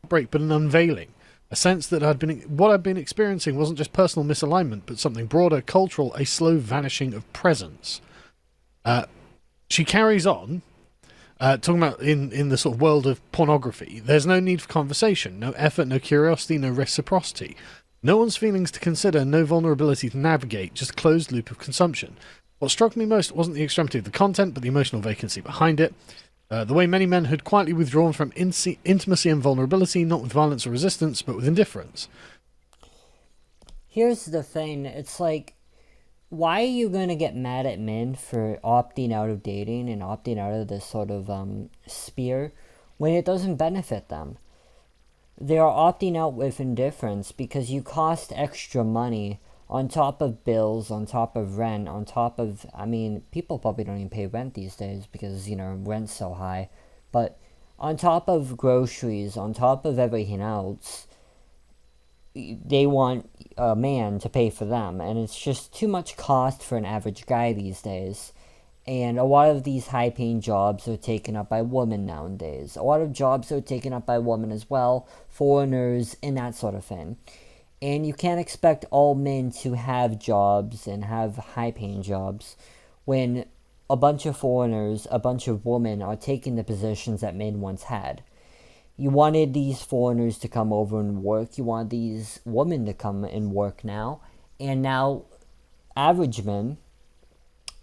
break, but an unveiling. A sense that what I'd been experiencing wasn't just personal misalignment, but something broader, cultural, a slow vanishing of presence. She carries on, talking about in the sort of world of pornography, there's no need for conversation, no effort, no curiosity, no reciprocity. No one's feelings to consider, no vulnerability to navigate, just a closed loop of consumption. What struck me most wasn't the extremity of the content, but the emotional vacancy behind it. The way many men had quietly withdrawn from intimacy and vulnerability, not with violence or resistance, but with indifference. Here's the thing, it's like, why are you going to get mad at men for opting out of dating and opting out of this sort of sphere when it doesn't benefit them? They are opting out with indifference because you cost extra money on top of bills, on top of rent, on top of, I mean, people probably don't even pay rent these days because, rent's so high. But on top of groceries, on top of everything else, they want a man to pay for them. And it's just too much cost for an average guy these days. And a lot of these high paying jobs are taken up by women nowadays. A lot of jobs are taken up by women as well, foreigners, and that sort of thing. And you can't expect all men to have jobs and have high paying jobs when a bunch of foreigners, a bunch of women are taking the positions that men once had. You wanted these foreigners to come over and work. You want these women to come and work now. And now average men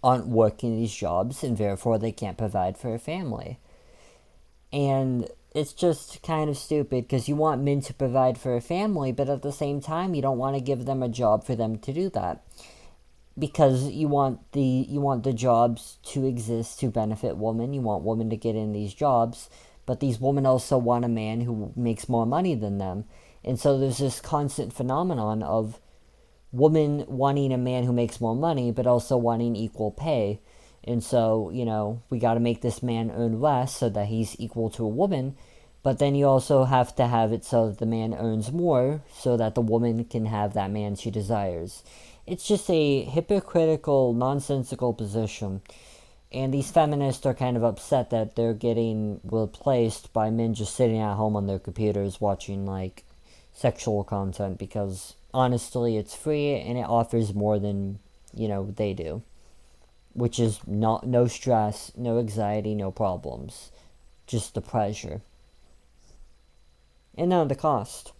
aren't working these jobs and therefore they can't provide for a family. And it's just kind of stupid because you want men to provide for a family, but at the same time you don't want to give them a job for them to do that because you want the jobs to exist to benefit women. You want women to get in these jobs, but these women also want a man who makes more money than them. And so there's this constant phenomenon of women wanting a man who makes more money, but also wanting equal pay. And so, we got to make this man earn less so that he's equal to a woman. But then you also have to have it so that the man earns more so that the woman can have that man she desires. It's just a hypocritical, nonsensical position. And these feminists are kind of upset that they're getting replaced by men just sitting at home on their computers watching, like, sexual content because honestly it's free and it offers more than, they do. Which is not no stress, no anxiety, no problems. Just the pleasure. And none of the cost.